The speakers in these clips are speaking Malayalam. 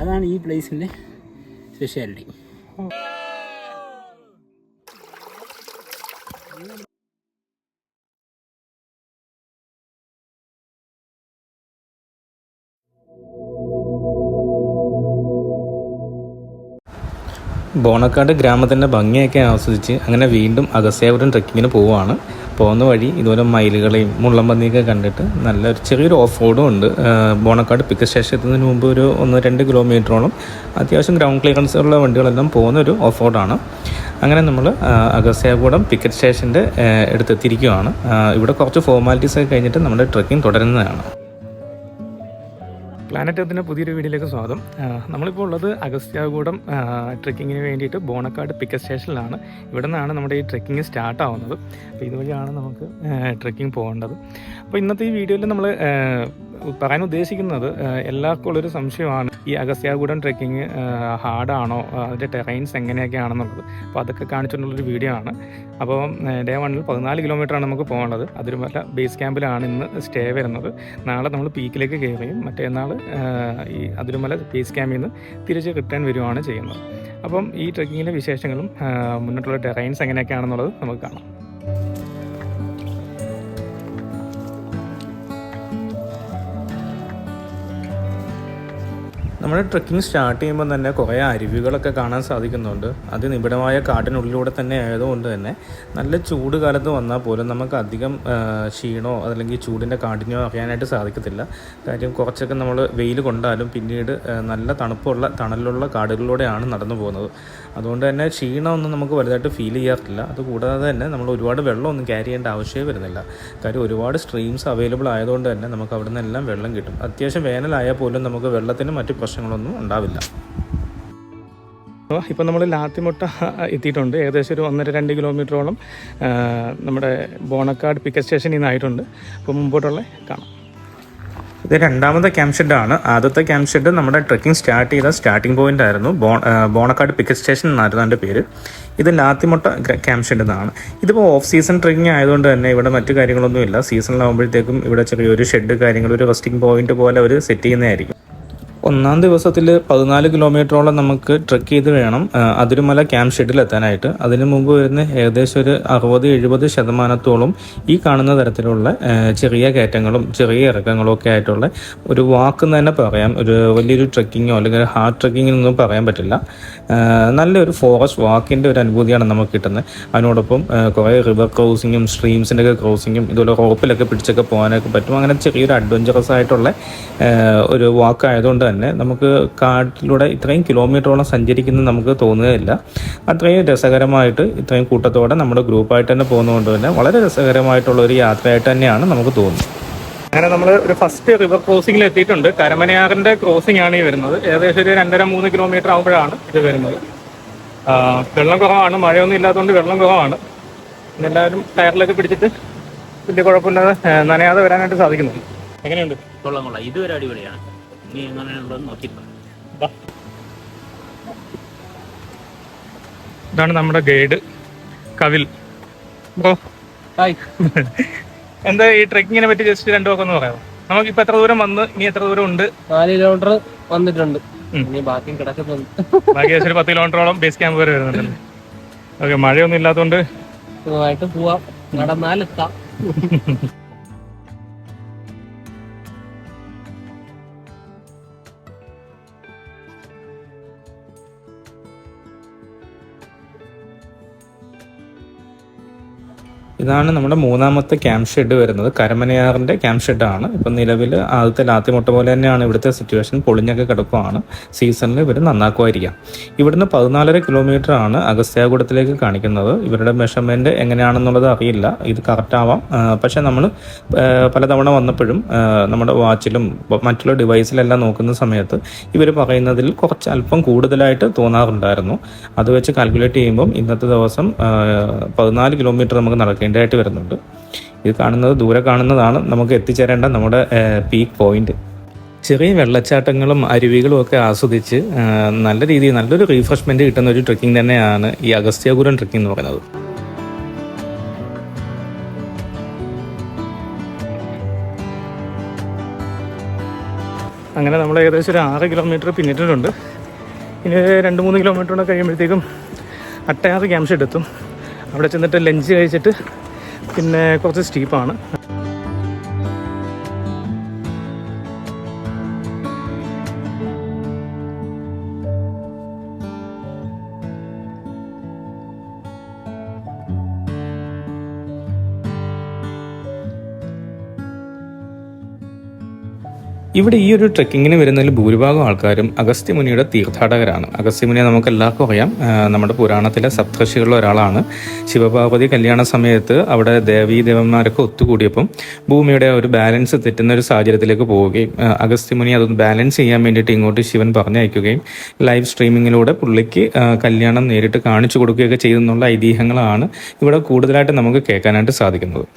അതാണ് ഈ പ്ലേസിൻ്റെ സ്പെഷ്യാലിറ്റി. ബോണക്കാട് ഗ്രാമത്തിൻ്റെ ഭംഗിയൊക്കെ ആസ്വദിച്ച് അങ്ങനെ വീണ്ടും അഗസ്ത്യാപുരം ട്രെക്കിങ്ങിന് പോവുകയാണ്. പോകുന്ന വഴി ഇതുപോലെ മയിലുകളെയും മുള്ളംപന്നിയൊക്കെ കണ്ടിട്ട് നല്ലൊരു ചെറിയൊരു ഓഫ് റോഡും ഉണ്ട്. ബോണക്കാട് പിക്കപ്പ് സ്റ്റേഷൻ എത്തുന്നതിന് മുമ്പ് ഒരു 1-2 കിലോമീറ്ററോളം അത്യാവശ്യം ഗ്രൗണ്ട് ക്ലിയറൻസ് ഉള്ള വണ്ടികളെല്ലാം പോകുന്നൊരു ഓഫ് റോഡാണ്. അങ്ങനെ നമ്മൾ അഗസ്ത്യാപുരം പിക്കറ്റ് സ്റ്റേഷൻ്റെ അടുത്തെത്തിയിരിക്കുകയാണ്. ഇവിടെ കുറച്ച് ഫോർമാലിറ്റീസൊക്കെ കഴിഞ്ഞിട്ട് നമ്മുടെ ട്രെക്കിംഗ് തുടരുന്നതാണ്. പ്ലാനറ്റ് എർത്തിൻ്റെ പുതിയൊരു വീഡിയോയിലേക്ക് സ്വാഗതം. നമ്മളിപ്പോൾ ഉള്ളത് അഗസ്ത്യാർകൂടം ട്രെക്കിങ്ങിന് വേണ്ടിയിട്ട് ബോണക്കാട് പിക്കപ്പ് സ്റ്റേഷനിലാണ്. ഇവിടെ നിന്നാണ് നമ്മുടെ ഈ ട്രെക്കിങ് സ്റ്റാർട്ട് ആവുന്നത്. അപ്പോൾ ഇതുവഴിയാണ് നമുക്ക് ട്രെക്കിംഗ് പോകേണ്ടത്. അപ്പോൾ ഇന്നത്തെ ഈ വീഡിയോയിൽ നമ്മൾ പറയാൻ ഉദ്ദേശിക്കുന്നത് എല്ലാവർക്കും ഉള്ളൊരു സംശയമാണ്, ഈ അഗസ്ത്യാർകൂടം ട്രെക്കിങ് ഹാർഡാണോ, അതിൻ്റെ ടെറൈൻസ് എങ്ങനെയൊക്കെയാണെന്നുള്ളത്. അപ്പോൾ അതൊക്കെ കാണിച്ചിട്ടുള്ളൊരു വീഡിയോ ആണ്. അപ്പോൾ ഡേ 1 14 കിലോമീറ്ററാണ് നമുക്ക് പോകാനുള്ളത്. അതിരുമല ബേസ് ക്യാമ്പിലാണ് ഇന്ന് സ്റ്റേ വരുന്നത്. നാളെ നമ്മൾ പീക്കിലേക്ക് കയറുകയും മറ്റന്നാൾ ഈ അതിരുമല ബേസ് ക്യാമ്പിൽ നിന്ന് തിരിച്ച് റിട്ടേൺ വരികയാണ് ചെയ്യുന്നത്. അപ്പം ഈ ട്രെക്കിങ്ങിലെ വിശേഷങ്ങളും മുന്നോട്ടുള്ള ടെറൈൻസ് എങ്ങനെയൊക്കെയാണെന്നുള്ളത് നമുക്ക് കാണാം. നമ്മുടെ ട്രെക്കിംഗ് സ്റ്റാർട്ട് ചെയ്യുമ്പോൾ തന്നെ കുറേ അരുവികളൊക്കെ കാണാൻ സാധിക്കുന്നുണ്ട്. അതിനിബിഡമായ കാട്ടിനുള്ളിലൂടെ തന്നെ ആയതുകൊണ്ട് തന്നെ നല്ല ചൂട് കാലത്ത് വന്നാൽ പോലും നമുക്ക് അധികം ക്ഷീണോ അതല്ലെങ്കിൽ ചൂടിൻ്റെ കാഠിന്യമോ അറിയാനായിട്ട് സാധിക്കത്തില്ല. കാര്യം കുറച്ചൊക്കെ നമ്മൾ വെയിൽ കൊണ്ടാലും പിന്നീട് നല്ല തണുപ്പുള്ള തണലുള്ള കാടുകളിലൂടെയാണ് നടന്നു പോകുന്നത്. അതുകൊണ്ട് തന്നെ ക്ഷീണമൊന്നും നമുക്ക് വലുതായിട്ട് ഫീൽ ചെയ്യാറില്ല. അതുകൂടാതെ തന്നെ നമ്മൾ ഒരുപാട് വെള്ളമൊന്നും ക്യാരി ചെയ്യേണ്ട ആവശ്യമേ വരുന്നില്ല. കാര്യം ഒരുപാട് സ്ട്രീംസ് അവൈലബിൾ ആയതുകൊണ്ട് തന്നെ നമുക്ക് അവിടെ നിന്നെല്ലാം വെള്ളം കിട്ടും. അത്യാവശ്യം വേനലായാൽ പോലും നമുക്ക് വെള്ളത്തിന് മറ്റ് പ്രശ്നങ്ങളൊന്നും ഉണ്ടാവില്ല. ഇപ്പോൾ നമ്മൾ ലാത്തിമുട്ട എത്തിയിട്ടുണ്ട്. ഏകദേശം ഒരു 1.5-2 കിലോമീറ്ററോളം നമ്മുടെ ബോണക്കാട് പിക്കപ്പ് സ്റ്റേഷനിൽ നിന്നായിട്ടുണ്ട്. അപ്പോൾ മുമ്പോട്ടുള്ള കാണാം. ഇത് രണ്ടാമത്തെ ക്യാമ്പ് ഷെഡാണ്. ആദ്യത്തെ ക്യാമ്പ് ഷെഡ് നമ്മുടെ ട്രെക്കിംഗ് സ്റ്റാർട്ട് ചെയ്ത സ്റ്റാർട്ടിംഗ് പോയിന്റ് ആയിരുന്നു. ബോണക്കാട് പിക്കപ്പ് സ്റ്റേഷൻ എന്നായിരുന്നു അതിൻ്റെ പേര്. ഇത് ലാത്തിമുട്ട ക്യാമ്പ് ഷെഡ് എന്നാണ്. ഇതിപ്പോൾ ഓഫ് സീസൺ ട്രെക്കിംഗ് ആയതുകൊണ്ട് തന്നെ ഇവിടെ മറ്റു കാര്യങ്ങളൊന്നുമില്ല. സീസണിലാകുമ്പോഴത്തേക്കും ഇവിടെ ചെറിയൊരു ഷെഡ് കാര്യങ്ങൾ, ഒരു റെസ്റ്റിംഗ് പോയിന്റ് പോലെ അവർ സെറ്റ് ചെയ്യുന്നതായിരിക്കും. ഒന്നാം ദിവസത്തിൽ 14 കിലോമീറ്ററോളം നമുക്ക് ട്രെക്ക് ചെയ്ത് വേണം അതിരുമല ക്യാമ്പ് ഷെഡിൽ എത്താനായിട്ട്. അതിന് മുമ്പ് വരുന്ന ഏകദേശം ഒരു 60-70% ഈ കാണുന്ന തരത്തിലുള്ള ചെറിയ കയറ്റങ്ങളും ചെറിയ ഇറക്കങ്ങളും ഒക്കെ ആയിട്ടുള്ള ഒരു വാക്ക് തന്നെ പറയാം. ഒരു വലിയൊരു ട്രെക്കിങ്ങോ അല്ലെങ്കിൽ ഹാർഡ് ട്രെക്കിങ്ങൊന്നും പറയാൻ പറ്റില്ല. നല്ലൊരു ഫോറസ്റ്റ് വാക്കിൻ്റെ ഒരു അനുഭൂതിയാണ് നമുക്ക് കിട്ടുന്നത്. അതിനോടൊപ്പം കുറേ റിവർ ക്രോസിങ്ങും സ്ട്രീംസിൻ്റെ ഒക്കെ ക്രോസിങ്ങും ഇതുപോലെ റോപ്പിലൊക്കെ പിടിച്ചൊക്കെ പോകാനൊക്കെ പറ്റും. അങ്ങനെ ചെറിയൊരു അഡ്വഞ്ചറസ് ആയിട്ടുള്ള ഒരു വാക്കായതുകൊണ്ട് തന്നെ നമുക്ക് കാട്ടിലൂടെ ഇത്രയും കിലോമീറ്ററോളം സഞ്ചരിക്കുന്നത് നമുക്ക് തോന്നുകയില്ല. അത്രയും രസകരമായിട്ട് ഇത്രയും കൂട്ടത്തോടെ നമ്മുടെ ഗ്രൂപ്പായിട്ട് തന്നെ പോകുന്നതുകൊണ്ട് തന്നെ വളരെ രസകരമായിട്ടുള്ള ഒരു യാത്രയായിട്ട് തന്നെയാണ് നമുക്ക് തോന്നുന്നത്. അങ്ങനെ നമ്മൾ ഒരു ഫസ്റ്റ് റിവർ ക്രോസിങ്ങിൽ എത്തിയിട്ടുണ്ട്. കരമനയാറിൻ്റെ ക്രോസിംഗ് ആണ് ഈ വരുന്നത്. ഏകദേശം ഒരു 2.5-3 കിലോമീറ്റർ ആകുമ്പോഴാണ് ഇത് വരുന്നത്. വെള്ളം കുറവാണ്, മഴയൊന്നും ഇല്ലാത്തതുകൊണ്ട് വെള്ളം കുറവാണ്. എല്ലാവരും ടയറിലൊക്കെ പിടിച്ചിട്ട് വലിയ കുഴപ്പമില്ലാതെ നനയാതെ വരാനായിട്ട് സാധിക്കുന്നുണ്ട്. എങ്ങനെയുണ്ട്? കൊള്ളാം. ഇതുവരെ അടിപൊളിയാണ്. നീ എങ്ങനെയുണ്ടെന്ന് നോക്കിയിട്ട് ഇതാണ് നമ്മുടെ ഗൈഡ് കവിൽ ബ്രോ. ഹായ്. എന്താ ഈ ട്രെക്കിങ്ങിനെ പറ്റി ജസ്റ്റ് 2 വാക്കൊന്ന് പറയാമോ? നമുക്കിപ്പോൾ എത്ര ദൂരം വന്ന് ഇനി എത്ര ദൂരം ഉണ്ട്? 4 കിലോമീറ്റർ വന്നിട്ടുണ്ട്. ഇനി ബാക്കി കിടക്കുന്നുണ്ട്. ബാക്കി ഏകദേശം ഒരു 10 കിലോമീറ്ററോളം ബേസ് ക്യാമ്പ് വരെ വരുന്നുണ്ടല്ലേ? ഓക്കെ. മഴയൊന്നും ഇല്ലാത്തതുകൊണ്ട് സുഖമായിട്ട് പോവാം, നടന്നാലെത്താം. ഇതാണ് നമ്മുടെ മൂന്നാമത്തെ ക്യാമ്പ് ഷെഡ് വരുന്നത്. കരമനയാറിൻ്റെ ക്യാമ്പ് ഷെഡാണ്. ഇപ്പം നിലവിൽ ആദ്യത്തെ ലാത്തിമുട്ട പോലെ തന്നെയാണ് ഇവിടുത്തെ സിറ്റുവേഷൻ. പൊളിഞ്ഞൊക്കെ കിടക്കുകയാണ്. സീസണിൽ ഇവർ നന്നാക്കുമായിരിക്കാം. ഇവിടുന്ന് 14.5 കിലോമീറ്റർ ആണ് അഗസ്ത്യാർകൂടത്തിലേക്ക് കാണിക്കുന്നത്. ഇവരുടെ മെഷർമെൻറ്റ് എങ്ങനെയാണെന്നുള്ളത് അറിയില്ല, ഇത് കറക്റ്റ് ആവാം. പക്ഷേ നമ്മൾ പലതവണ വന്നപ്പോഴും നമ്മുടെ വാച്ചിലും മറ്റുള്ള ഡിവൈസിലെല്ലാം നോക്കുന്ന സമയത്ത് ഇവർ പറയുന്നതിൽ കുറച്ച് അല്പം കൂടുതലായിട്ട് തോന്നാറുണ്ടായിരുന്നു. അത് വെച്ച് കാൽക്കുലേറ്റ് ചെയ്യുമ്പം ഇന്നത്തെ ദിവസം 14 കിലോമീറ്റർ നമുക്ക് നടക്കേണ്ടതായിട്ട് വരുന്നുണ്ട്. ഇത് കാണുന്നത് ദൂരെ കാണുന്നതാണ് നമുക്ക് എത്തിച്ചേരേണ്ട നമ്മുടെ പീക്ക് പോയിന്റ്. ചെറിയ വെള്ളച്ചാട്ടങ്ങളും അരുവികളും ഒക്കെ ആസ്വദിച്ച് നല്ല രീതിയിൽ നല്ലൊരു റീഫ്രഷ്മെൻറ്റ് കിട്ടുന്ന ഒരു ട്രെക്കിംഗ് തന്നെയാണ് ഈ അഗസ്ത്യാർകൂടം ട്രെക്കിംഗ് എന്ന് പറയുന്നത്. അങ്ങനെ നമ്മൾ ഏകദേശം ഒരു 6 കിലോമീറ്റർ പിന്നിട്ടിട്ടുണ്ട്. ഇനി 2-3 കിലോമീറ്റർ കൂടെ കഴിയുമ്പോഴത്തേക്കും അട്ടയാറ് ക്യാമ്പ് ഷെഡ് എത്തും. അവിടെ ചെന്നിട്ട് ലഞ്ച് കഴിച്ചിട്ട് പിന്നെ കുറച്ച് സ്റ്റീപ്പാണ്. ഇവിടെ ഈ ഒരു ട്രെക്കിങ്ങിന് വരുന്നതിൽ ഭൂരിഭാഗം ആൾക്കാരും അഗസ്ത്യമുനിയുടെ തീർത്ഥാടകരാണ്. അഗസ്ത്യമുനിയെ നമുക്ക് എല്ലാവർക്കും അറിയാം, നമ്മുടെ പുരാണത്തിലെ സപ്തർഷികളിൽ ഒരാളാണ്. ശിവപാർവതി കല്യാണ സമയത്ത് അവിടെ ദേവന്മാരൊക്കെ ഒത്തുകൂടിയപ്പം ഭൂമിയുടെ ഒരു ബാലൻസ് തെറ്റുന്ന ഒരു സാഹചര്യത്തിലേക്ക് പോവുകയും അഗസ്ത്യമുനി അതൊന്ന് ബാലൻസ് ചെയ്യാൻ വേണ്ടിയിട്ട് ഇങ്ങോട്ട് ശിവൻ പറഞ്ഞയക്കുകയും ലൈവ് സ്ട്രീമിങ്ങിലൂടെ പുള്ളിക്ക് കല്യാണം നേരിട്ട് കാണിച്ചു കൊടുക്കുകയൊക്കെ ചെയ്തെന്നുള്ള ഐതിഹ്യങ്ങളാണ് ഇവിടെ കൂടുതലായിട്ട് നമുക്ക് കേൾക്കാനായിട്ട് സാധിക്കുന്നത്.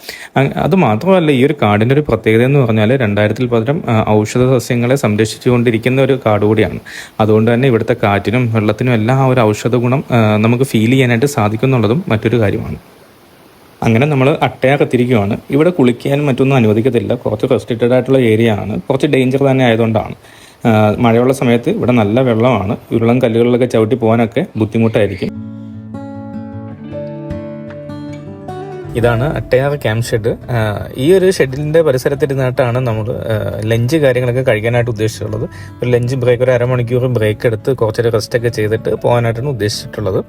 അതുമാത്രമല്ല, ഈ ഒരു കാടിൻ്റെ ഒരു പ്രത്യേകത എന്ന് പറഞ്ഞാൽ 2000-ൽ പകരം ഔഷധ സസ്യങ്ങളെ സംരക്ഷിച്ചുകൊണ്ടിരിക്കുന്ന ഒരു കാട് കൂടിയാണ്. അതുകൊണ്ട് തന്നെ ഇവിടുത്തെ കാറ്റിനും വെള്ളത്തിനും എല്ലാം ആ ഒരു ഔഷധ ഗുണം നമുക്ക് ഫീൽ ചെയ്യാനായിട്ട് സാധിക്കുന്നുള്ളതും മറ്റൊരു കാര്യമാണ്. അങ്ങനെ നമ്മൾ അട്ടയാർ എത്തിയിരിക്കുകയാണ്. ഇവിടെ കുളിക്കാനും മറ്റൊന്നും അനുവദിക്കത്തില്ല. കുറച്ച് റെസ്ട്രിക്റ്റഡ് ആയിട്ടുള്ള ഏരിയ ആണ്. കുറച്ച് ഡേഞ്ചർ തന്നെ ആയതുകൊണ്ടാണ്. മഴയുള്ള സമയത്ത് ഇവിടെ നല്ല വെള്ളമാണ്. ഉരുളം കല്ലുകളിലൊക്കെ ചവിട്ടി പോകാനൊക്കെ ബുദ്ധിമുട്ടായിരിക്കും. ഇതാണ് അട്ടയാർ ക്യാമ്പ് ഷെഡ്. ഈ ഒരു ഷെഡിൻ്റെ പരിസരത്തിരുന്നിട്ടാണ് നമ്മൾ ലഞ്ച് കാര്യങ്ങളൊക്കെ കഴിക്കാനായിട്ട് ഉദ്ദേശിച്ചിട്ടുള്ളത്. ഒരു ലഞ്ച് ബ്രേക്ക്, ഒരു അരമണിക്കൂർ ബ്രേക്ക് എടുത്ത് കുറച്ചൊരു റെസ്റ്റൊക്കെ ചെയ്തിട്ട് പോകാനായിട്ടാണ് ഉദ്ദേശിച്ചിട്ടുള്ളത്.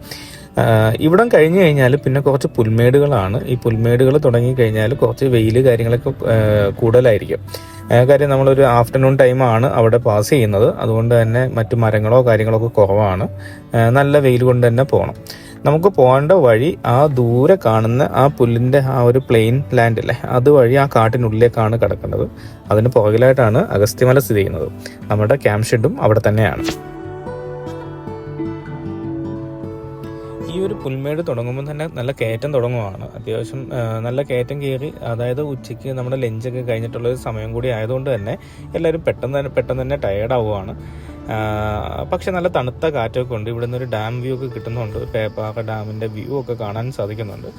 ഇവിടം കഴിഞ്ഞ് കഴിഞ്ഞാൽ പിന്നെ കുറച്ച് പുൽമേടുകളാണ്. ഈ പുൽമേടുകൾ തുടങ്ങിക്കഴിഞ്ഞാൽ കുറച്ച് വെയിൽ കാര്യങ്ങളൊക്കെ കൂടുതലായിരിക്കും. കാര്യം നമ്മളൊരു ആഫ്റ്റർനൂൺ ടൈമാണ് അവിടെ പാസ് ചെയ്യുന്നത്. അതുകൊണ്ട് തന്നെ മറ്റു മരങ്ങളോ കാര്യങ്ങളോ ഒക്കെ കുറവാണ്. നല്ല വെയിൽ കൊണ്ട് തന്നെ പോകണം. നമുക്ക് പോകേണ്ട വഴി ആ ദൂരെ കാണുന്ന ആ പുല്ലിൻ്റെ ആ ഒരു പ്ലെയിൻ ലാൻഡ് അല്ലേ, അതുവഴി ആ കാട്ടിനുള്ളിലേക്കാണ് കിടക്കുന്നത്. അതിന് പുറകിലായിട്ടാണ് അഗസ്ത്യമല സ്ഥിതി ചെയ്യുന്നത്. നമ്മുടെ ക്യാമ്പ് ഷെഡും അവിടെ തന്നെയാണ്. ഈ ഒരു പുൽമേട് തുടങ്ങുമ്പോൾ തന്നെ നല്ല കയറ്റം തുടങ്ങുവാണ്. അത്യാവശ്യം നല്ല കയറ്റം കയറി, അതായത് ഉച്ചയ്ക്ക് നമ്മുടെ ലഞ്ചൊക്കെ കഴിഞ്ഞിട്ടുള്ളൊരു സമയം കൂടി ആയതുകൊണ്ട് തന്നെ എല്ലാവരും പെട്ടെന്ന് തന്നെ ടയേർഡാവുകയാണ്. പക്ഷെ നല്ല തണുത്ത കാറ്റൊക്കെ ഉണ്ട്. ഇവിടെ നിന്നൊരു ഡാം വ്യൂ ഒക്കെ കിട്ടുന്നുണ്ട്. പേപ്പാറ ഡാമിൻ്റെ വ്യൂ ഒക്കെ കാണാൻ സാധിക്കുന്നുണ്ട്.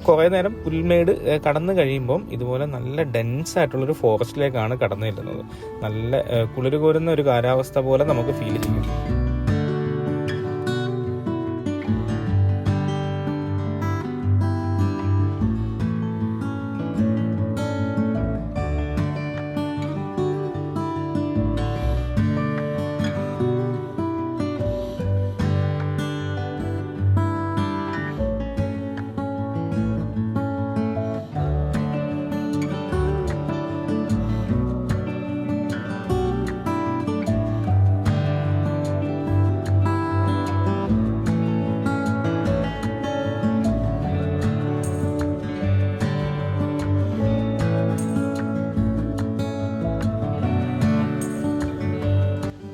കുറേ നേരം പുൽമേട് കടന്നു കഴിയുമ്പം ഇതുപോലെ നല്ല ഡെൻസ് ആയിട്ടുള്ളൊരു ഫോറസ്റ്റിലേക്കാണ് കടന്നു ചെല്ലുന്നത്. നല്ല കുളിര് കോരുന്ന ഒരു കാലാവസ്ഥ പോലെ നമുക്ക് ഫീൽ ചെയ്യും.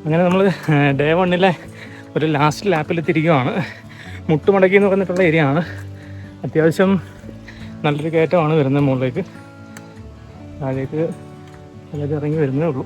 അങ്ങനെ നമ്മൾ ഡേ 1 ഒരു ലാസ്റ്റ് ലാപ്പിൽ തിരിക്കുകയാണ്. മുട്ടുമടക്കി എന്ന് പറഞ്ഞിട്ടുള്ള ഏരിയ ആണ്. അത്യാവശ്യം നല്ലൊരു കയറ്റമാണ് വരുന്നത് മുകളിലേക്ക്. താഴേക്ക് അതായത് ഇറങ്ങി വരുന്നേ ഉള്ളൂ.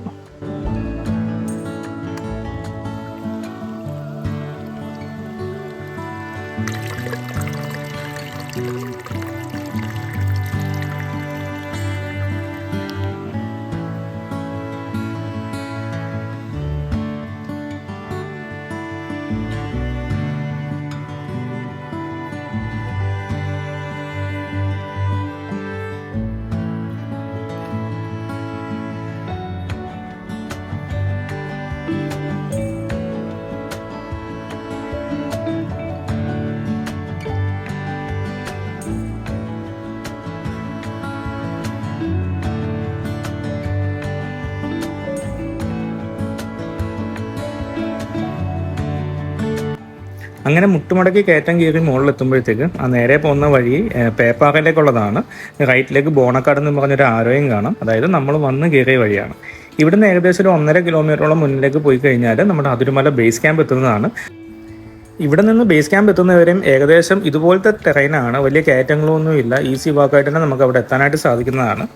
അങ്ങനെ മുട്ടുമടക്കി കയറ്റം കയറി മുകളിലെത്തുമ്പോഴത്തേക്ക് ആ നേരെ പോകുന്ന വഴി പേപ്പാറയിലേക്കുള്ളതാണ്. റൈറ്റിലേക്ക് ബോണക്കാട് എന്ന് പറഞ്ഞൊരു ആരോയും കാണാം. അതായത് നമ്മൾ വന്ന് കയറിയ വഴിയാണ്. ഇവിടുന്ന് ഏകദേശം ഒരു 1.5 കിലോമീറ്ററോളം മുന്നിലേക്ക് പോയി കഴിഞ്ഞാൽ നമ്മുടെ അതിരുമല ബേസ് ക്യാമ്പ് എത്തുന്നതാണ്. ഇവിടെ നിന്ന് ബേസ് ക്യാമ്പ് എത്തുന്നവരെയും ഏകദേശം ഇതുപോലത്തെ ടെറൈനാണ്. വലിയ കയറ്റങ്ങളൊന്നുമില്ല. ഈസി വാക്കായിട്ട് തന്നെ നമുക്ക് അവിടെ എത്താനായിട്ട് സാധിക്കുന്നതാണ്.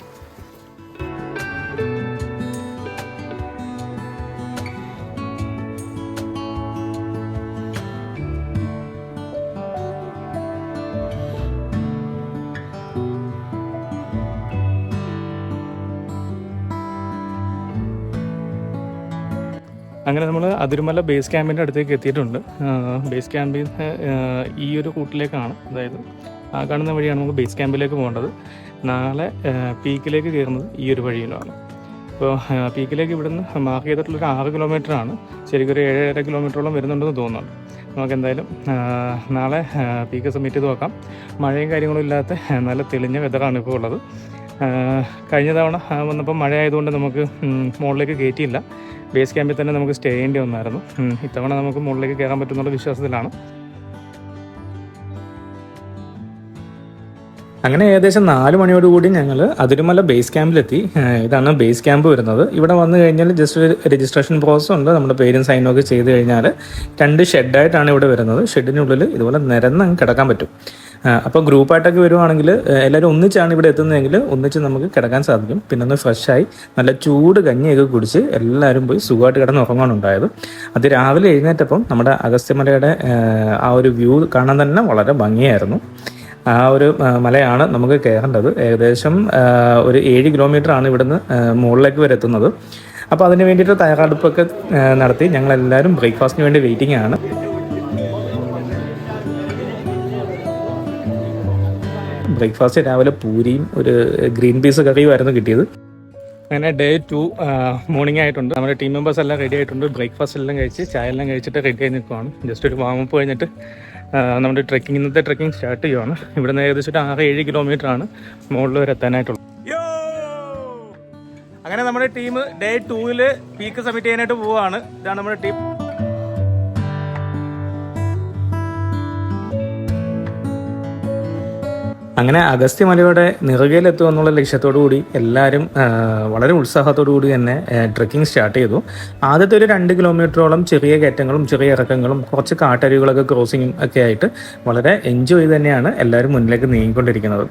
അങ്ങനെ നമ്മൾ അതിരുമല ബേസ് ക്യാമ്പിൻ്റെ അടുത്തേക്ക് എത്തിയിട്ടുണ്ട്. ബേസ് ക്യാമ്പിൽ ഈ ഒരു റൂട്ടിലേക്കാണ്, അതായത് ആ കാണുന്ന വഴിയാണ് നമുക്ക് ബേസ് ക്യാമ്പിലേക്ക് പോകേണ്ടത്. നാളെ പീക്കിലേക്ക് കയറുന്നത് ഈ ഒരു വഴിയിലാണ്. അപ്പോൾ പീക്കിലേക്ക് ഇവിടുന്ന് മാർക്ക് ചെയ്തിട്ടുള്ളൊരു 6 കിലോമീറ്ററാണ്. ശരിക്കും ഒരു 7.5 കിലോമീറ്ററോളം വരുന്നുണ്ടെന്ന് തോന്നുന്നുണ്ട്. നമുക്ക് എന്തായാലും നാളെ പീക്ക് സബ്മിറ്റ് ചെയ്ത് നോക്കാം. മഴയും കാര്യങ്ങളും ഇല്ലാത്ത നല്ല തെളിഞ്ഞ വെതറാണ് ഇപ്പോൾ ഉള്ളത്. കഴിഞ്ഞ തവണ വന്നപ്പോൾ മഴ ആയതുകൊണ്ട് നമുക്ക് മുകളിലേക്ക് കയറ്റിയില്ല. ബേസ് ക്യാമ്പിൽ തന്നെ നമുക്ക് സ്റ്റേ ചെയ്യേണ്ടി വന്നായിരുന്നു. ഇത്തവണ നമുക്ക് മുകളിലേക്ക് കയറാൻ പറ്റുന്നുള്ള വിശ്വാസത്തിലാണ്. അങ്ങനെ ഏകദേശം 4 മണിയോടുകൂടി ഞങ്ങൾ അതിരുമല ബേസ് ക്യാമ്പിലെത്തി. ഇതാണ് ബേസ് ക്യാമ്പ് വരുന്നത്. ഇവിടെ വന്നു കഴിഞ്ഞാൽ ജസ്റ്റ് ഒരു രജിസ്ട്രേഷൻ പ്രോസസ് ഉണ്ട്. നമ്മുടെ പേരും സൈനും ഒക്കെ ചെയ്ത് കഴിഞ്ഞാൽ 2 ഷെഡായിട്ടാണ് ഇവിടെ വരുന്നത്. ഷെഡിനുള്ളിൽ ഇതുപോലെ നിരന്ന് കിടക്കാൻ പറ്റും. അപ്പോൾ ഗ്രൂപ്പായിട്ടൊക്കെ വരുവാണെങ്കിൽ എല്ലാവരും ഒന്നിച്ചാണ് ഇവിടെ എത്തുന്നതെങ്കിൽ ഒന്നിച്ച് നമുക്ക് കിടക്കാൻ സാധിക്കും. പിന്നെ ഒന്ന് ഫ്രഷായി നല്ല ചൂട് കഞ്ഞിയൊക്കെ കുടിച്ച് എല്ലാവരും പോയി സുഖമായിട്ട് കിടന്ന് ഉറങ്ങാനുണ്ടായത്. അത് രാവിലെ എഴുന്നേറ്റപ്പം നമ്മുടെ അഗസ്ത്യമലയുടെ ആ ഒരു വ്യൂ കാണാൻ തന്നെ വളരെ ഭംഗിയായിരുന്നു. ആ ഒരു മലയാണ് നമുക്ക് കയറേണ്ടത്. ഏകദേശം ഒരു 7 കിലോമീറ്ററാണ് ഇവിടുന്ന് മുകളിലേക്ക് വരെ എത്തുന്നത്. അപ്പോൾ അതിന് വേണ്ടിയിട്ട് തയ്യാറെടുപ്പൊക്കെ നടത്തി ഞങ്ങളെല്ലാവരും ബ്രേക്ക്ഫാസ്റ്റിന് വേണ്ടി വെയിറ്റിംഗ് ആണ്. ബ്രേക്ക്ഫാസ്റ്റ് രാവിലെ പൂരിയും ഒരു ഗ്രീൻ പീസ് കറിയുമായിരുന്നു കിട്ടിയത്. അങ്ങനെ ഡേ 2 മോർണിംഗ് ആയിട്ടുണ്ട്. നമ്മുടെ ടീം മെമ്പേഴ്സ് എല്ലാം റെഡി ആയിട്ടുണ്ട്. ബ്രേക്ക്ഫാസ്റ്റ് എല്ലാം കഴിച്ച് ചായ എല്ലാം കഴിച്ചിട്ട് റെഡി ആയി നിൽക്കുവാണ്. ജസ്റ്റ് ഒരു വാമപ്പ് കഴിഞ്ഞിട്ട് നമ്മുടെ ഇന്നത്തെ ട്രെക്കിംഗ് സ്റ്റാർട്ട് ചെയ്യുവാണ്. ഇവിടുന്ന് ഏകദേശം ഒരു 6-7 കിലോമീറ്ററാണ് മുകളിൽ വരെ എത്താനായിട്ടുള്ളത്. അങ്ങനെ നമ്മുടെ ടീം ഡേ 2 പീക്ക് സബ്മിറ്റ് ചെയ്യാനായിട്ട് പോവുകയാണ്. ഇതാണ് നമ്മുടെ ടീം. അങ്ങനെ അഗസ്ത്യമലയുടെ നിറകയിലെത്തുക എന്നുള്ള ലക്ഷ്യത്തോടു കൂടി എല്ലാവരും വളരെ ഉത്സാഹത്തോടു കൂടി തന്നെ ട്രെക്കിംഗ് സ്റ്റാർട്ട് ചെയ്തു. ആദ്യത്തെ ഒരു 2 കിലോമീറ്ററോളം ചെറിയ കയറ്റങ്ങളും ചെറിയ ഇറക്കങ്ങളും കുറച്ച് കാട്ടരുവികളൊക്കെ ക്രോസിങ്ങും ഒക്കെ ആയിട്ട് വളരെ എൻജോയ് ചെയ്ത് തന്നെയാണ് എല്ലാവരും മുന്നിലേക്ക് നീങ്ങിക്കൊണ്ടിരിക്കുന്നത്.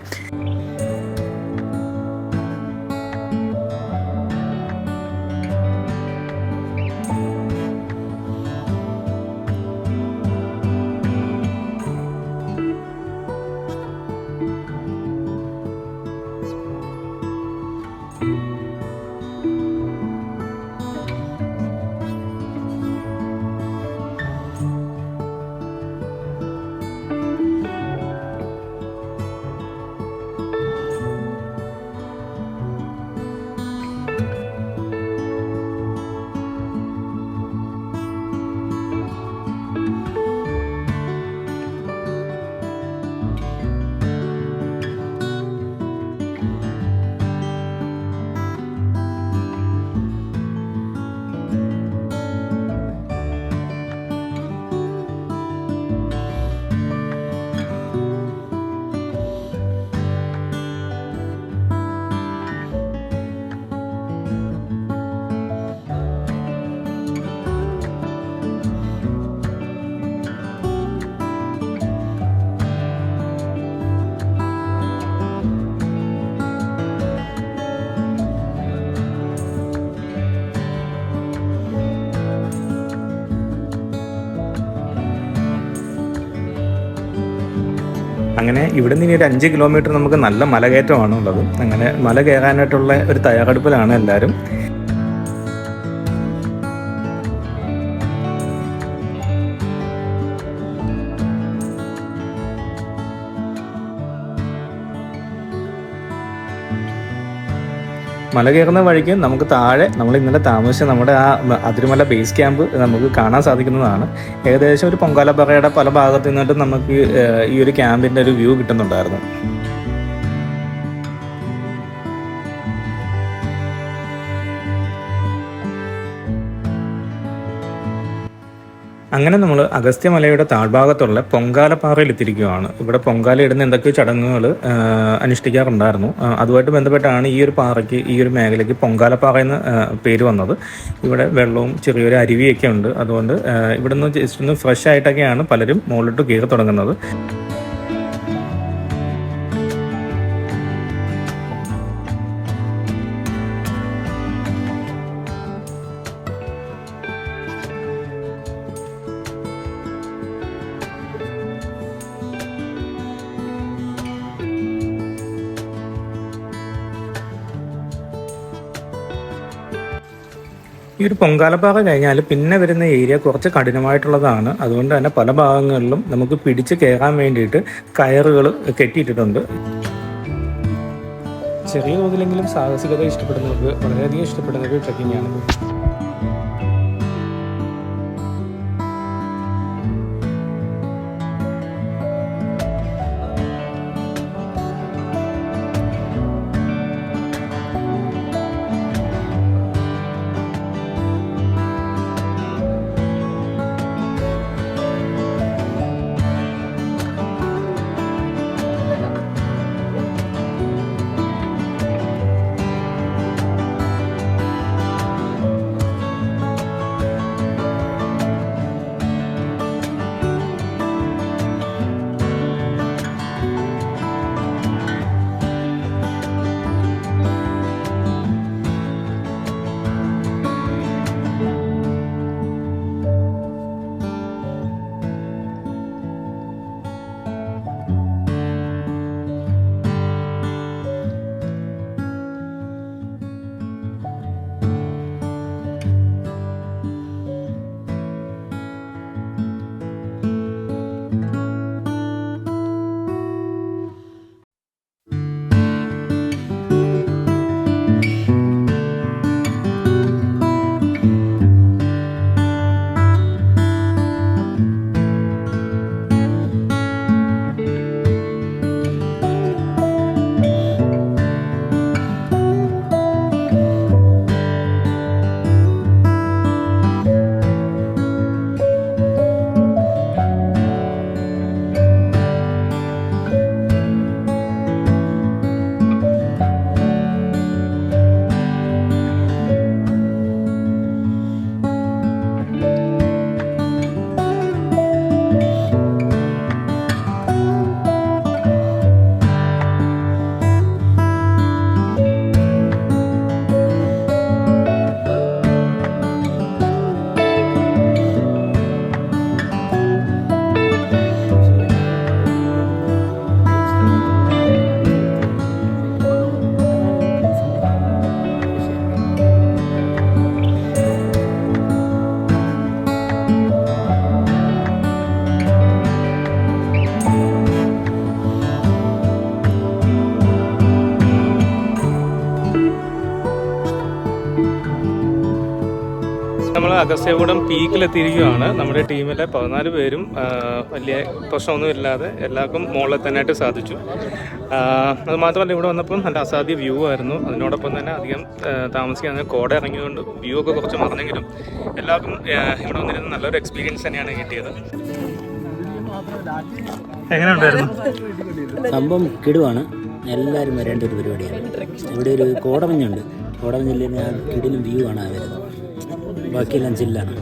അങ്ങനെ ഇവിടെ നിന്ന് ഒരു 5 കിലോമീറ്റർ നമുക്ക് നല്ല മലകയറ്റമാണ് ഉള്ളത്. അങ്ങനെ മല കയറാനായിട്ടുള്ള ഒരു തയ്യാറെടുപ്പിലാണ് എല്ലാവരും. മല കയറുന്ന വഴിക്ക് നമുക്ക് താഴെ നമ്മൾ ഇന്നലെ താമസിച്ച നമ്മുടെ ആ അതിരുമല ബേസ് ക്യാമ്പ് നമുക്ക് കാണാൻ സാധിക്കുന്നതാണ്. ഏകദേശം ഒരു പൊങ്കാലപ്പാറയുടെ പല ഭാഗത്തു നിന്നിട്ട് നമുക്ക് ഈ ഒരു ക്യാമ്പിൻ്റെ ഒരു വ്യൂ കിട്ടുന്നുണ്ടായിരുന്നു. അങ്ങനെ നമ്മൾ അഗസ്ത്യമലയുടെ താഴ്ഭാഗത്തുള്ള പൊങ്കാലപ്പാറയിൽ എത്തിയിരിക്കുകയാണ്. ഇവിടെ പൊങ്കാല ഇടുന്ന എന്തൊക്കെയോ ചടങ്ങുകൾ അനുഷ്ഠിക്കാറുണ്ടായിരുന്നു. അതുമായിട്ട് ബന്ധപ്പെട്ടാണ് ഈ ഒരു പാറയ്ക്ക്, ഈ ഒരു മേഖലയ്ക്ക് പൊങ്കാലപ്പാറ എന്ന് പേര് വന്നത്. ഇവിടെ വെള്ളവും ചെറിയൊരു അരുവിയൊക്കെ ഉണ്ട്. അതുകൊണ്ട് ഇവിടെ നിന്ന് ജസ്റ്റ് ഒന്ന് ഫ്രഷ് ആയിട്ടൊക്കെയാണ് പലരും മുകളിലോട്ട് കയറി തുടങ്ങുന്നത്. ഈ ഒരു പൊങ്കാലപ്പാറ കഴിഞ്ഞാൽ പിന്നെ വരുന്ന ഏരിയ കുറച്ച് കഠിനമായിട്ടുള്ളതാണ്. അതുകൊണ്ട് തന്നെ പല ഭാഗങ്ങളിലും നമുക്ക് പിടിച്ച് കയറാൻ വേണ്ടിയിട്ട് കയറുകൾ കെട്ടിയിട്ടിട്ടുണ്ട്. ചെറിയ തോതിലെങ്കിലും സാഹസികത ഇഷ്ടപ്പെടുന്നവർക്ക് വളരെയധികം ഇഷ്ടപ്പെടുന്ന ഒരു ട്രെക്കിംഗ് ആണ്. നമ്മൾ അഗസ്ത്യകൂടം പീക്കിലെത്തിയിരിക്കുകയാണ്. നമ്മുടെ ടീമിലെ 14 പേരും വലിയ പ്രശ്നമൊന്നുമില്ലാതെ എല്ലാവർക്കും മുകളിൽ തന്നെയായിട്ട് സാധിച്ചു. അത് മാത്രമല്ല, ഇവിടെ വന്നപ്പം നല്ല അസാധ്യ വ്യൂ ആയിരുന്നു. അതിനോടൊപ്പം തന്നെ അധികം താമസിക്കാതെ കോട ഇറങ്ങിയതുകൊണ്ട് വ്യൂ ഒക്കെ കുറച്ച് മറന്നെങ്കിലും എല്ലാവർക്കും ഇവിടെ വന്നിരുന്ന നല്ലൊരു എക്സ്പീരിയൻസ് തന്നെയാണ് കിട്ടിയത്. എങ്ങനെ ഉണ്ടായിരുന്നു സംഭവം? കിടുവാണ്. എല്ലാവരും വരേണ്ട ഒരു പരിപാടിയാണ്. ഇവിടെ ഒരു കോടമഞ്ഞുണ്ട്. കോടമഞ്ഞിൽ കിടിലും വ്യൂ ആണ് വരുന്നത്. ബാക്കിയെല്ലാം ജില്ലാണ്.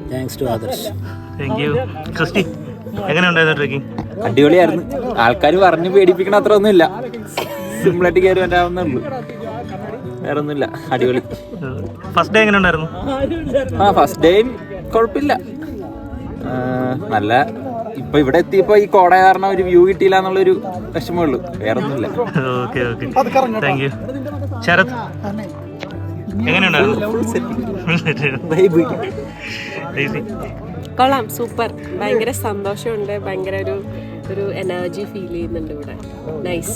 Thanks to Adarsh. Thank you. Christy, എങ്ങനെ ഉണ്ടായിരുന്നു ട്രെക്കിംഗ്? അടിപൊളിയായിരുന്നു. ആൾക്കാർ പറഞ്ഞ് പേടിപ്പിക്കണ അത്ര ഒന്നുമില്ല. സിമ്പിളായിട്ട് കയറി വരാവുന്നേ ഉള്ളൂ, വേറെ ഒന്നുമില്ല. അടിപൊളി. ഫസ്റ്റ് ഡേ എങ്ങനെ ഉണ്ടായിരുന്നു? ഫസ്റ്റ് ഡേയും കുഴപ്പമില്ല, നല്ല. ഇപ്പൊ ഇവിടെ എത്തിയപ്പോ ഈ കോട കാരണം ഒരു വ്യൂ കിട്ടിയില്ല എന്നുള്ളൊരു വിഷമേ ഉള്ളൂ, വേറെ ഒന്നുമില്ല. Okay okay, thank you. Sarath, എങ്ങനെയുണ്ടായിരുന്നു? കൊള്ളാം, സൂപ്പർ. ഭയങ്കര സന്തോഷമുണ്ട്, ഭയങ്കര ഒരു എനർജി ഫീൽ ചെയ്യുന്നുണ്ട് ഇവിടെ. നൈസ്.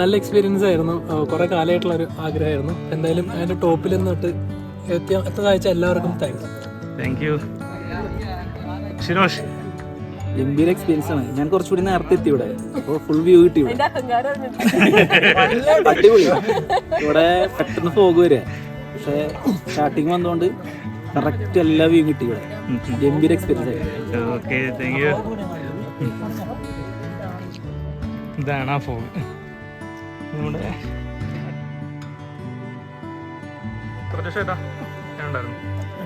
നല്ല എക്സ്പീരിയൻസ് ആയിരുന്നു. കുറെ കാലമായിട്ടുള്ളൊരു ആഗ്രഹമായിരുന്നു. എന്തായാലും അതിന്റെ ടോപ്പിൽ നിന്നിട്ട് എത്തതാഴ്ച എല്ലാവർക്കും താങ്ക് യു. ശിരോഷ്, ഗംഭീര എക്സ്പീരിയൻസ് ആണ്. ഞാൻ കുറച്ചുകൂടി നേരത്തെ എത്തി ഇവിടെ, അപ്പോൾ ഫുൾ വ്യൂ കിട്ടി ഇവിടെ. അടിപൊളി. ഇവിടെ പെട്ടെന്ന് ഫോഗ് വരിക, പക്ഷെ സ്റ്റാർട്ടിങ് വന്നുകൊണ്ട് കറക്റ്റ് എല്ലാ വ്യൂ കിട്ടി ഇവിടെ. ഗംഭീര എക്സ്പീരിയൻസ് ആയിരുന്നു. Okay, thank U. ഇതാണ് ആ ഫോഗ്. നമ്മുടെ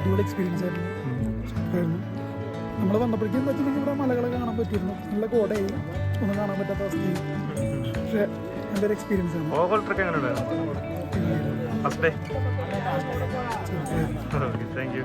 അടിപൊളി എക്സ്പീരിയൻസ് ആയിരുന്നു. നമ്മൾ വന്നപ്പോഴേക്കും എന്താ വെച്ചിട്ടുണ്ടെങ്കിൽ ഇവിടെ മലകളൊക്കെ കാണാൻ പറ്റിയിരുന്നു. നല്ല കോടയായി, ഒന്നും കാണാൻ പറ്റാത്ത അവസ്ഥയിൽ. പക്ഷെ നല്ലൊരു എക്സ്പീരിയൻസ് ആണ്. ഓവർ ട്രെക്ക് എങ്ങനെ ഉണ്ടായിരുന്നു? First day. Okay, thank U.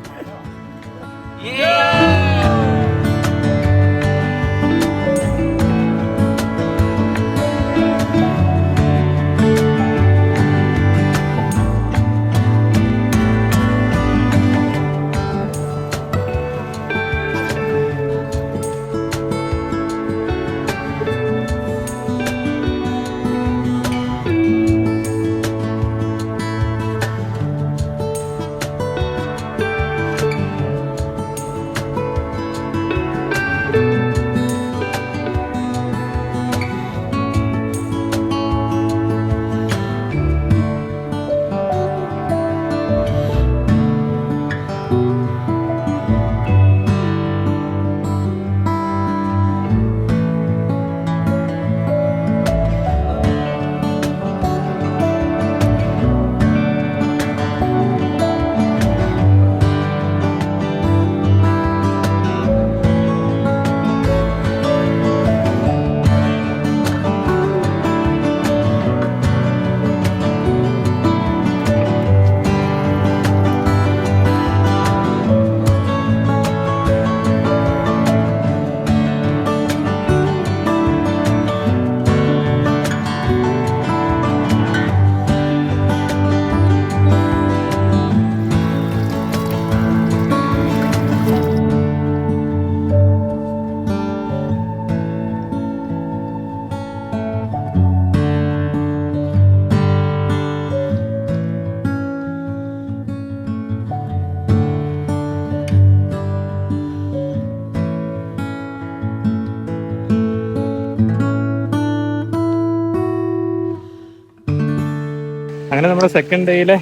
അങ്ങനെ നമ്മുടെ സെക്കൻഡ് ഡേയിലെ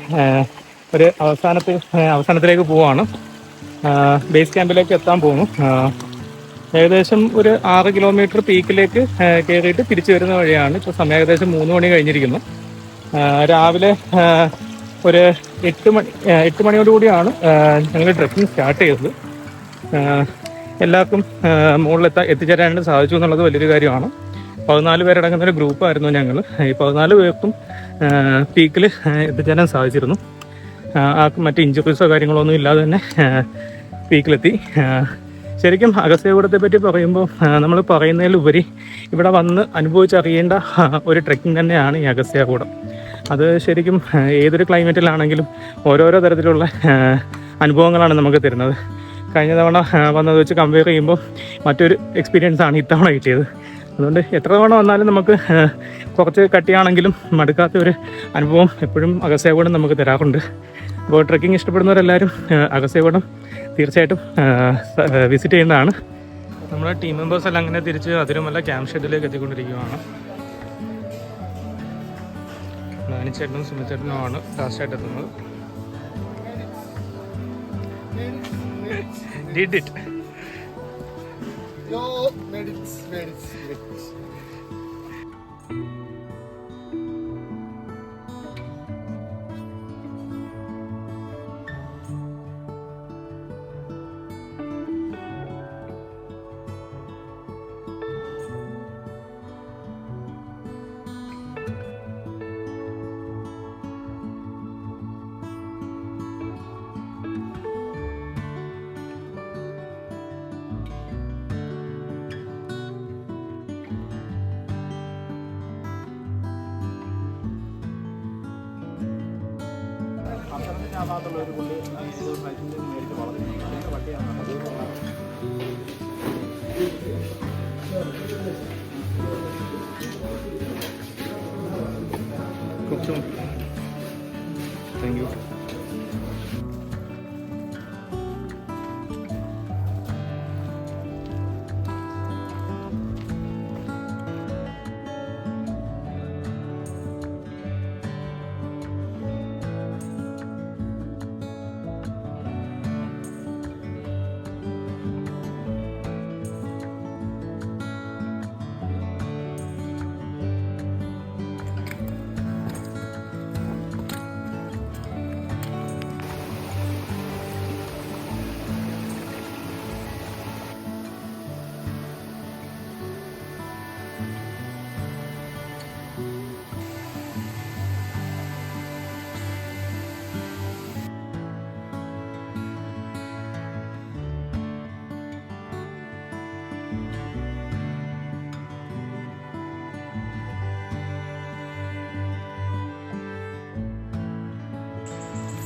ഒരു അവസാനത്തിലേക്ക് പോവാണ്. ബേസ് ക്യാമ്പിലേക്ക് എത്താൻ പോകുന്നു. ഏകദേശം ഒരു 6 കിലോമീറ്റർ പീക്കിലേക്ക് കയറിയിട്ട് തിരിച്ചു വരുന്ന വഴിയാണ്. ഇപ്പോൾ സമയം ഏകദേശം 3 മണി കഴിഞ്ഞിരിക്കുന്നു. രാവിലെ ഒരു 8 മണിയോടുകൂടിയാണ് ഞങ്ങൾ ട്രെക്കിംഗ് സ്റ്റാർട്ട് ചെയ്തത്. എല്ലാവർക്കും മുകളിൽ എത്തിച്ചേരാനായിട്ട് സാധിച്ചു എന്നുള്ളത് വലിയൊരു കാര്യമാണ്. 14 പേരടങ്ങുന്ന ഒരു ഗ്രൂപ്പായിരുന്നു ഞങ്ങൾ. ഈ 14 പേർക്കും പീക്കിൽ എത്തിച്ചേരാൻ സാധിച്ചിരുന്നു. ആർക്കും മറ്റ് ഇഞ്ചുറീസോ കാര്യങ്ങളോ ഒന്നും ഇല്ലാതെ തന്നെ പീക്കിലെത്തി. ശരിക്കും അഗസ്ത്യകൂടത്തെ പറ്റി പറയുമ്പോൾ നമ്മൾ പറയുന്നതിലുപരി ഇവിടെ വന്ന് അനുഭവിച്ചറിയേണ്ട ഒരു ട്രെക്കിംഗ് തന്നെയാണ് ഈ അഗസ്ത്യകൂടം. അത് ശരിക്കും ഏതൊരു ക്ലൈമറ്റിലാണെങ്കിലും ഓരോരോ തരത്തിലുള്ള അനുഭവങ്ങളാണ് നമുക്ക് തരുന്നത്. കഴിഞ്ഞ തവണ വന്നത് വെച്ച് കമ്പയർ ചെയ്യുമ്പോൾ മറ്റൊരു എക്സ്പീരിയൻസ് ആണ് ഇത്തവണ കിട്ടിയത്. അതുകൊണ്ട് എത്ര തവണ വന്നാലും നമുക്ക് കുറച്ച് കട്ടിയാണെങ്കിലും മടുക്കാത്ത ഒരു അനുഭവം എപ്പോഴും അഗസ്ത്യകൂടം നമുക്ക് തരാറുണ്ട്. അപ്പോൾ ട്രെക്കിംഗ് ഇഷ്ടപ്പെടുന്നവരെല്ലാവരും അഗസ്ത്യകൂടം തീർച്ചയായിട്ടും വിസിറ്റ് ചെയ്യേണ്ടതാണ്. നമ്മുടെ ടീം മെമ്പേഴ്സ് എല്ലാം അങ്ങനെ തിരിച്ച് അതിരുമല ക്യാമ്പ് ഷെഡിലേക്ക് എത്തിക്കൊണ്ടിരിക്കുകയാണ്. നാനിച്ചേട്ടനും സുമിച്ചേട്ടനുമാണ് ലാസ്റ്റായിട്ട് എത്തുന്നത്. Did it. Yo, made it. Thank you.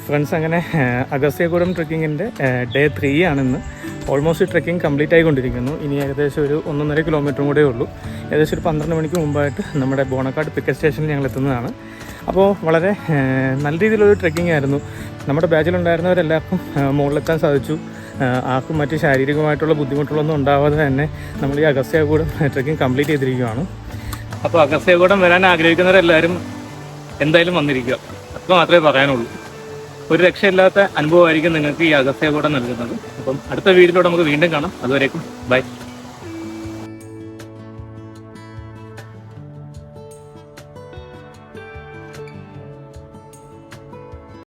Friends, അങ്ങനെ അഗസ്ത്യകൂടം ട്രെക്കിങ്ങിൻ്റെ ഡേ 3 ആണിന്ന്. ഓൾമോസ്റ്റ് ട്രെക്കിംഗ് കംപ്ലീറ്റ് ആയിക്കൊണ്ടിരിക്കുന്നു. ഇനി ഏകദേശം ഒരു 1.5 കിലോമീറ്ററും കൂടെ ഉള്ളൂ. ഏകദേശം ഒരു 12 മണിക്ക് മുമ്പായിട്ട് നമ്മുടെ ബോണക്കാട് പിക്കറ്റ് സ്റ്റേഷനിൽ ഞങ്ങൾ എത്തുന്നതാണ്. അപ്പോൾ വളരെ നല്ല രീതിയിലൊരു ട്രെക്കിംഗ് ആയിരുന്നു. നമ്മുടെ ബാച്ചിലുണ്ടായിരുന്നവരെല്ലാവർക്കും മുകളിലെത്താൻ സാധിച്ചു. ആർക്കും മറ്റ് ശാരീരികമായിട്ടുള്ള ബുദ്ധിമുട്ടുകളൊന്നും ഉണ്ടാവാതെ തന്നെ നമ്മൾ ഈ അഗസ്ത്യകൂടം ട്രെക്കിംഗ് കംപ്ലീറ്റ് ചെയ്തിരിക്കുകയാണ്. അപ്പോൾ അഗസ്ത്യകൂടം വരാൻ ആഗ്രഹിക്കുന്നവരെല്ലാവരും എന്തായാലും വന്നിരിക്കുക. അപ്പോൾ മാത്രമേ പറയാനുള്ളൂ. ഒരു രക്ഷയില്ലാത്ത അനുഭവമായിരിക്കും നിങ്ങൾക്ക് ഈ അഗസ്ത്യകൂടം നൽകുന്നത്. അപ്പം അടുത്ത വീഡിയോയിലൂടെ നമുക്ക് വീണ്ടും കാണാം. അതുവരേക്കും ബൈ.